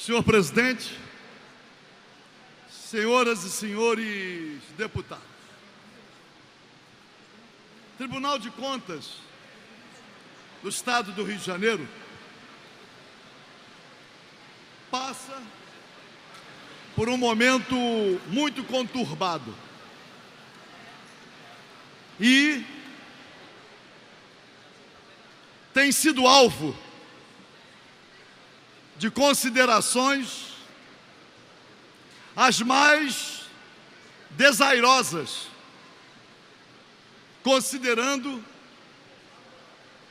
Senhor presidente, senhoras e senhores deputados, Tribunal de Contas do Estado do Rio de Janeiro passa por um momento muito conturbado e tem sido alvo de considerações as mais desairosas, considerando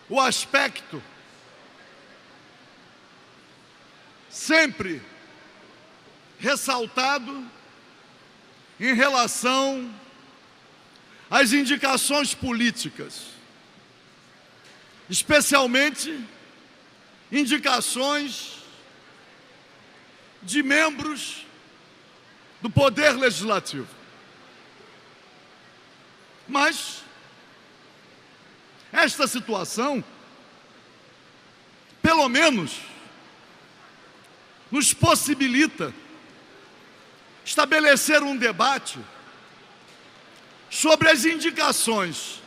o aspecto sempre ressaltado em relação às indicações políticas, especialmente indicações de membros do Poder Legislativo. Mas esta situação, pelo menos, nos possibilita estabelecer um debate sobre as indicações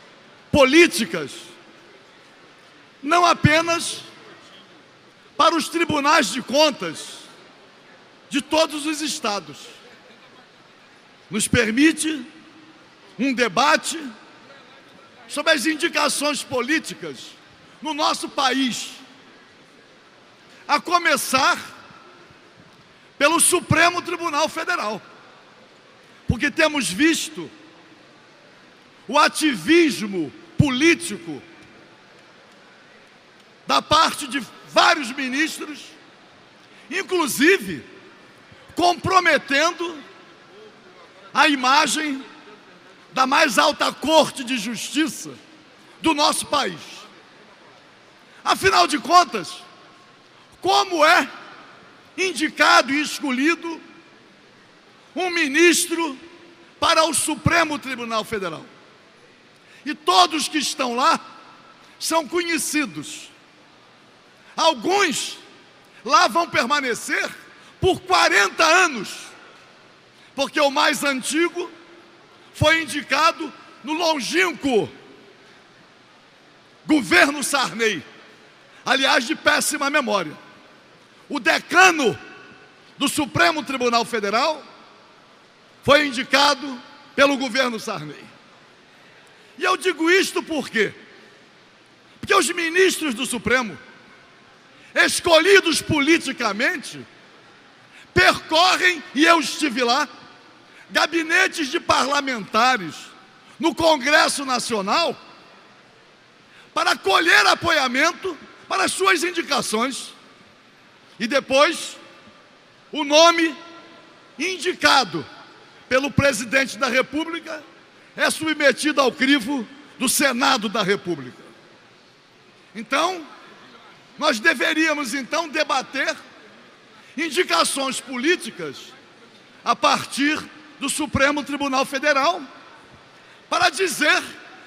políticas, não apenas para os tribunais de contas de todos os estados. Nos permite um debate sobre as indicações políticas no nosso país, a começar pelo Supremo Tribunal Federal, porque temos visto o ativismo político da parte de vários ministros, inclusive comprometendo a imagem da mais alta Corte de Justiça do nosso país. Afinal de contas, como é indicado e escolhido um ministro para o Supremo Tribunal Federal? E todos que estão lá são conhecidos. Alguns lá vão permanecer por 40 anos, porque o mais antigo foi indicado no longínquo governo Sarney, aliás, de péssima memória. O decano do Supremo Tribunal Federal foi indicado pelo governo Sarney. E eu digo isto por quê? Porque os ministros do Supremo, escolhidos politicamente, percorrem, e eu estive lá, gabinetes de parlamentares no Congresso Nacional para colher apoiamento para as suas indicações. E depois, o nome indicado pelo presidente da República é submetido ao crivo do Senado da República. Então, nós deveríamos então debater indicações políticas a partir do Supremo Tribunal Federal, para dizer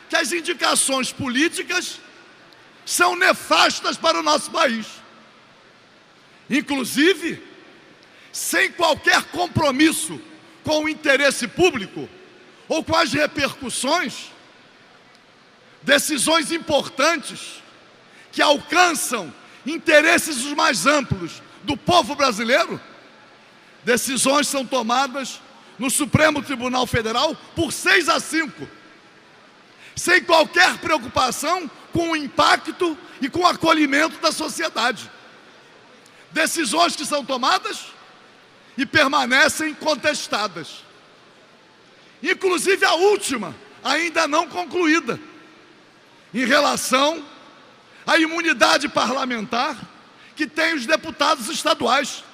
que as indicações políticas são nefastas para o nosso país. Inclusive, sem qualquer compromisso com o interesse público ou com as repercussões, decisões importantes que alcançam interesses os mais amplos do povo brasileiro, decisões são tomadas no Supremo Tribunal Federal por 6-5, sem qualquer preocupação com o impacto e com o acolhimento da sociedade. Decisões que são tomadas e permanecem contestadas. Inclusive a última, ainda não concluída, em relação à imunidade parlamentar que tem os deputados estaduais,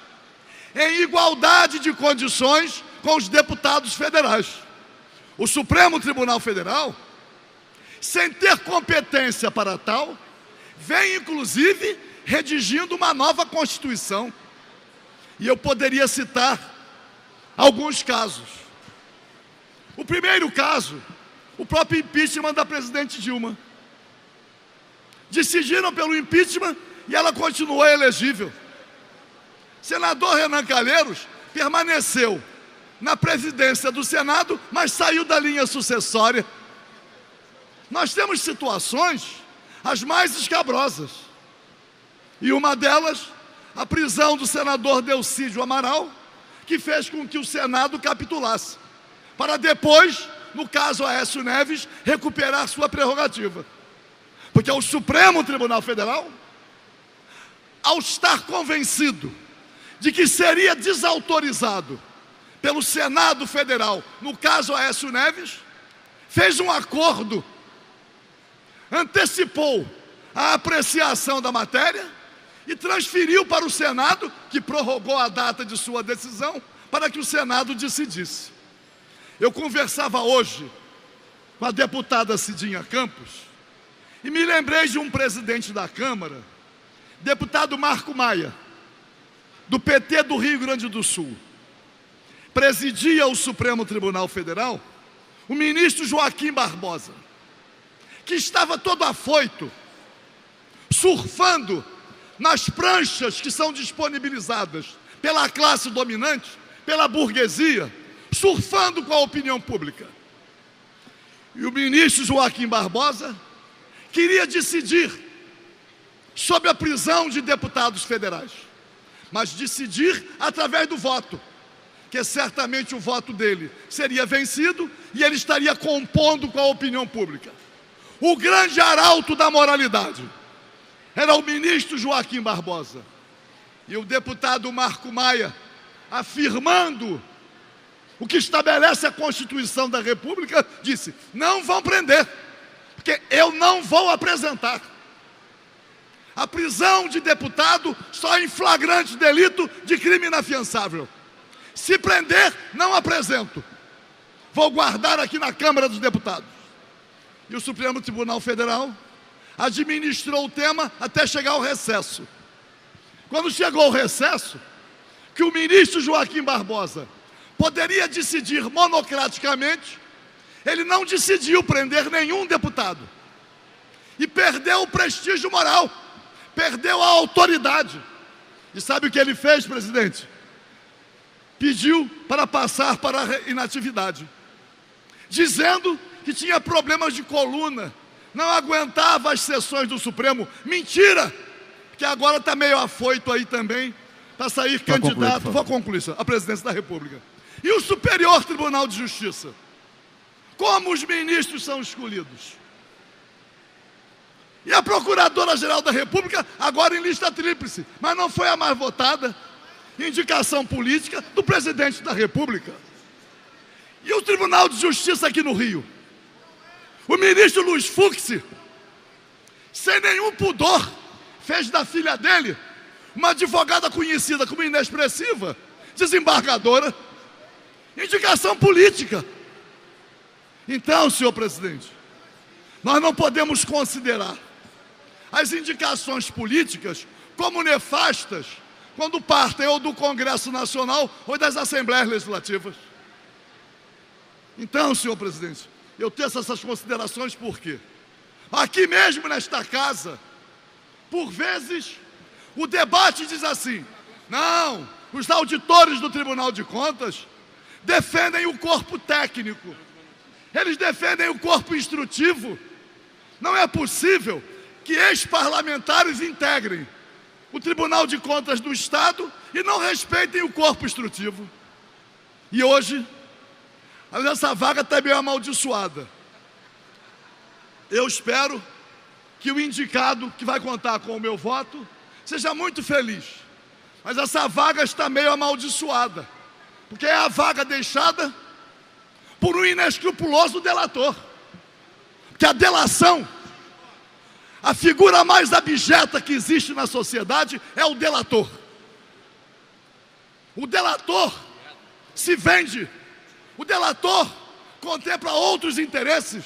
em igualdade de condições com os deputados federais. O Supremo Tribunal Federal, sem ter competência para tal, vem inclusive redigindo uma nova Constituição. E eu poderia citar alguns casos. O primeiro caso, o próprio impeachment da presidente Dilma. Decidiram pelo impeachment e ela continuou elegível. Senador Renan Calheiros permaneceu na presidência do Senado, mas saiu da linha sucessória. Nós temos situações as mais escabrosas. E uma delas, a prisão do senador Delcídio Amaral, que fez com que o Senado capitulasse, para depois, no caso Aécio Neves, recuperar sua prerrogativa. Porque o Supremo Tribunal Federal, ao estar convencido de que seria desautorizado pelo Senado Federal, no caso Aécio Neves, fez um acordo, antecipou a apreciação da matéria e transferiu para o Senado, que prorrogou a data de sua decisão, para que o Senado decidisse. Eu conversava hoje com a deputada Cidinha Campos e me lembrei de um presidente da Câmara, deputado Marco Maia, do PT do Rio Grande do Sul. Presidia o Supremo Tribunal Federal o ministro Joaquim Barbosa, que estava todo afoito, surfando nas pranchas que são disponibilizadas pela classe dominante, pela burguesia, surfando com a opinião pública. E o ministro Joaquim Barbosa queria decidir sobre a prisão de deputados federais, mas decidir através do voto, que certamente o voto dele seria vencido e ele estaria compondo com a opinião pública. O grande arauto da moralidade era o ministro Joaquim Barbosa. E o deputado Marco Maia, afirmando o que estabelece a Constituição da República, disse: não vão prender, porque eu não vou apresentar. A prisão de deputado só em flagrante delito de crime inafiançável. Se prender, não apresento. Vou guardar aqui na Câmara dos Deputados. E o Supremo Tribunal Federal administrou o tema até chegar ao recesso. Quando chegou o recesso, que o ministro Joaquim Barbosa poderia decidir monocraticamente, ele não decidiu prender nenhum deputado. E perdeu o prestígio moral, perdeu a autoridade. E sabe o que ele fez, presidente? Pediu para passar para a inatividade, dizendo que tinha problemas de coluna, não aguentava as sessões do Supremo. Mentira! Que agora está meio afoito aí também para sair candidato, vou concluir, a presidência da República. E o Superior Tribunal de Justiça? Como os ministros são escolhidos? E a Procuradora-Geral da República, agora em lista tríplice, mas não foi a mais votada, indicação política do presidente da República. E o Tribunal de Justiça aqui no Rio? O ministro Luiz Fux, sem nenhum pudor, fez da filha dele uma advogada conhecida como inexpressiva, desembargadora, indicação política. Então, senhor presidente, nós não podemos considerar as indicações políticas como nefastas quando partem ou do Congresso Nacional ou das Assembleias Legislativas. Então, senhor presidente, eu teço essas considerações porque aqui mesmo nesta casa, por vezes, o debate diz assim: não, os auditores do Tribunal de Contas defendem o corpo técnico, eles defendem o corpo instrutivo. Não é possível que ex-parlamentares integrem o Tribunal de Contas do Estado e não respeitem o corpo instrutivo. E hoje, essa vaga está meio amaldiçoada. Eu espero que o indicado, que vai contar com o meu voto, seja muito feliz. Mas essa vaga está meio amaldiçoada, porque é a vaga deixada por um inescrupuloso delator. Que a delação, a figura mais abjeta que existe na sociedade é o delator. O delator se vende, o delator contempla outros interesses.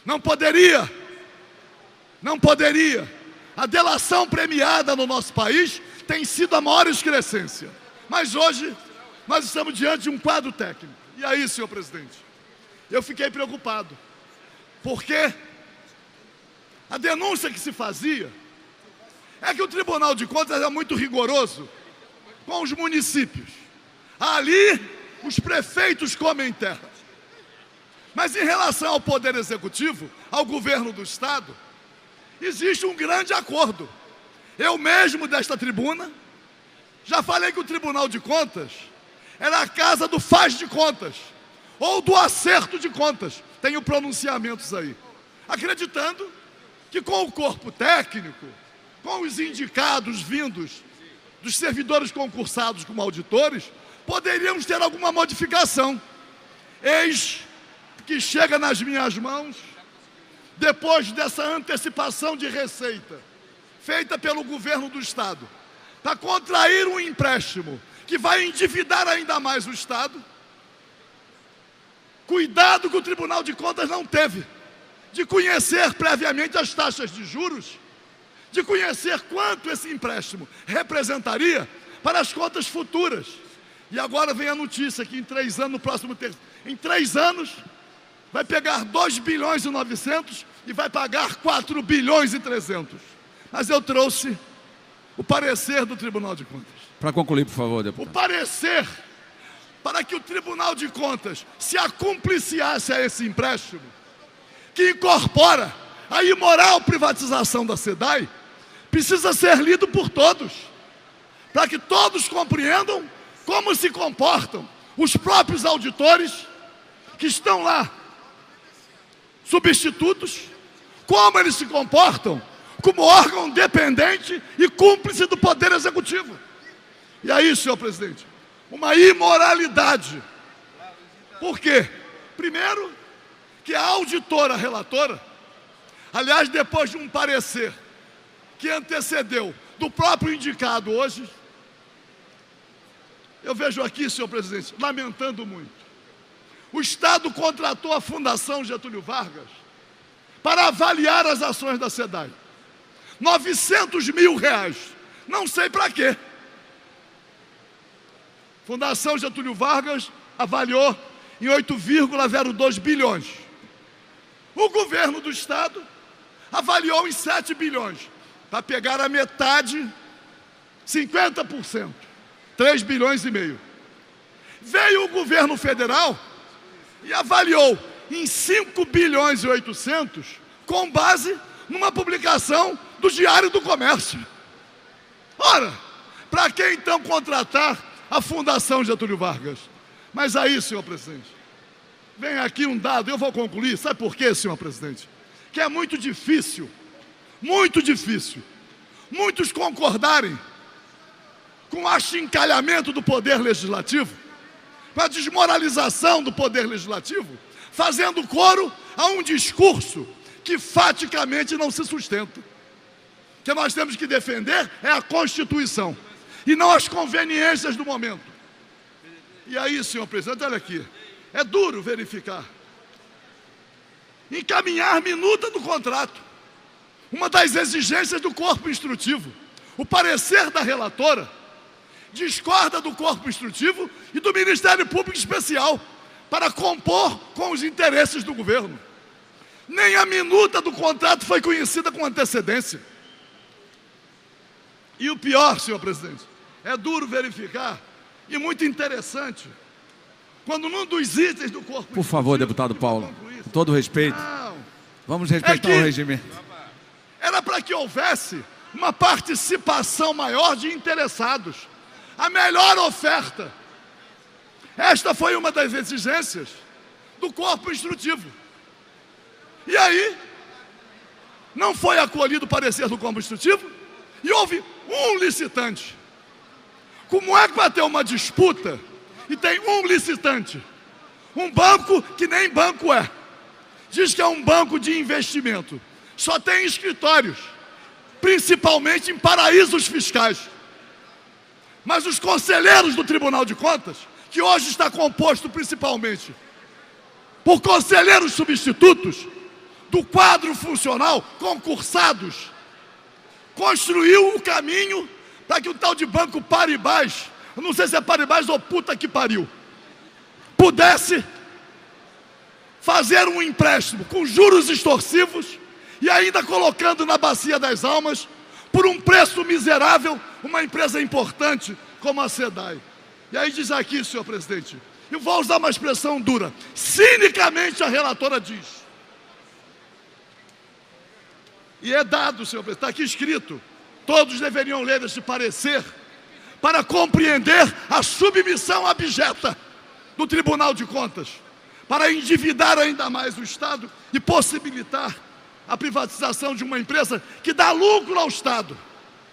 Não poderia. A delação premiada no nosso país tem sido a maior excrescência. Mas hoje, nós estamos diante de um quadro técnico. E aí, senhor presidente, eu fiquei preocupado, porque a denúncia que se fazia é que o Tribunal de Contas é muito rigoroso com os municípios. Ali, os prefeitos comem terra. Mas em relação ao Poder Executivo, ao governo do Estado, existe um grande acordo. Eu mesmo, desta tribuna, já falei que o Tribunal de Contas era a casa do faz de contas, ou do acerto de contas. Tenho pronunciamentos aí. Acreditando que com o corpo técnico, com os indicados vindos dos servidores concursados como auditores, poderíamos ter alguma modificação. Eis que chega nas minhas mãos, depois dessa antecipação de receita, feita pelo governo do Estado, para contrair um empréstimo que vai endividar ainda mais o Estado. Cuidado que o Tribunal de Contas não teve de conhecer previamente as taxas de juros, de conhecer quanto esse empréstimo representaria para as contas futuras. E agora vem a notícia que em 3 anos, no próximo terço, em 3 anos, vai pegar 2 bilhões e 900 e vai pagar 4 bilhões e 300. Mas eu trouxe o parecer do Tribunal de Contas. Para concluir, por favor, deputado. O parecer para que o Tribunal de Contas se acumpliciasse a esse empréstimo, que incorpora a imoral privatização da SEDAI, precisa ser lido por todos, para que todos compreendam como se comportam os próprios auditores que estão lá, substitutos, como eles se comportam como órgão dependente e cúmplice do Poder Executivo. E aí, senhor presidente, uma imoralidade. Por quê? Primeiro, que a auditora relatora, aliás, depois de um parecer que antecedeu do próprio indicado hoje, eu vejo aqui, senhor presidente, lamentando muito, o Estado contratou a Fundação Getúlio Vargas para avaliar as ações da SEDAI. 900 mil reais, não sei para quê. Fundação Getúlio Vargas avaliou em 8,02 bilhões. O governo do Estado avaliou em 7 bilhões, para pegar a metade, 50%, 3 bilhões e meio. Veio o governo federal e avaliou em 5 bilhões e 800, com base numa publicação do Diário do Comércio. Ora, para que então contratar a Fundação Getúlio Vargas? Mas aí, senhor presidente, vem aqui um dado, eu vou concluir, sabe por quê, senhor presidente? Que é muito difícil, muitos concordarem com o achincalhamento do Poder Legislativo, com a desmoralização do Poder Legislativo, fazendo coro a um discurso que faticamente não se sustenta. O que nós temos que defender é a Constituição, e não as conveniências do momento. E aí, senhor presidente, olha aqui, é duro verificar. Encaminhar minuta do contrato, uma das exigências do corpo instrutivo. O parecer da relatora discorda do corpo instrutivo e do Ministério Público Especial para compor com os interesses do governo. Nem a minuta do contrato foi conhecida com antecedência. E o pior, senhor presidente, é duro verificar e muito interessante, quando num dos itens do corpo... Por favor, deputado Paulo, com todo respeito, vamos respeitar o regimento. Era para que houvesse uma participação maior de interessados, a melhor oferta. Esta foi uma das exigências do corpo instrutivo. E aí, não foi acolhido o parecer do corpo instrutivo e houve um licitante. Como é que vai ter uma disputa e tem um licitante? Um banco que nem banco é. Diz que é um banco de investimento. Só tem escritórios, principalmente em paraísos fiscais. Mas os conselheiros do Tribunal de Contas, que hoje está composto principalmente por conselheiros substitutos do quadro funcional, concursados, construiu o caminho para que o tal de Banco Paribas, eu não sei se é Paribas ou puta que pariu, pudesse fazer um empréstimo com juros extorsivos e ainda colocando na bacia das almas, por um preço miserável, uma empresa importante como a SEDAI. E aí diz aqui, senhor presidente, eu vou usar uma expressão dura, cinicamente a relatora diz, e é dado, senhor presidente, está aqui escrito, todos deveriam ler este parecer para compreender a submissão abjeta do Tribunal de Contas, para endividar ainda mais o Estado e possibilitar a privatização de uma empresa que dá lucro ao Estado.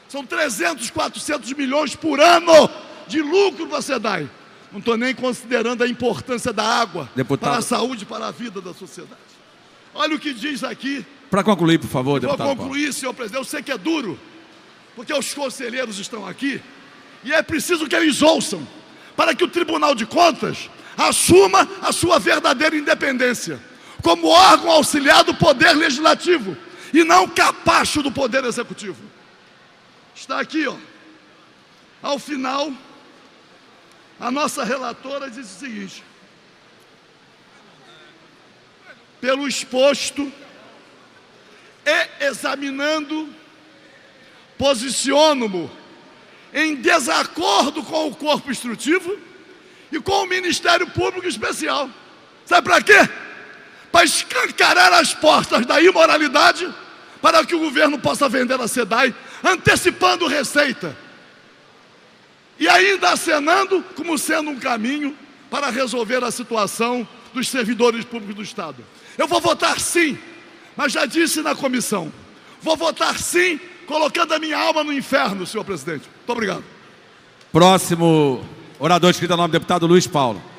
São 300, 400 milhões por ano de lucro para a SEDAI. Não estou nem considerando a importância da água, deputado, para a saúde, para a vida da sociedade. Olha o que diz aqui. Para concluir, por favor, deputado. Vou concluir, senhor presidente. Eu sei que é duro, porque os conselheiros estão aqui, e é preciso que eles ouçam, para que o Tribunal de Contas assuma a sua verdadeira independência, como órgão auxiliar do Poder Legislativo, e não capacho do Poder Executivo. Está aqui, ó. Ao final, a nossa relatora diz o seguinte: pelo exposto e examinando, posiciono-me em desacordo com o corpo instrutivo e com o Ministério Público Especial. Sabe para quê? Para escancarar as portas da imoralidade, para que o governo possa vender a SEDAI, antecipando receita, e ainda acenando como sendo um caminho para resolver a situação dos servidores públicos do Estado. Eu vou votar sim, mas já disse na comissão, vou votar sim, colocando a minha alma no inferno, senhor presidente. Muito obrigado. Próximo orador inscrito, nome deputado Luiz Paulo.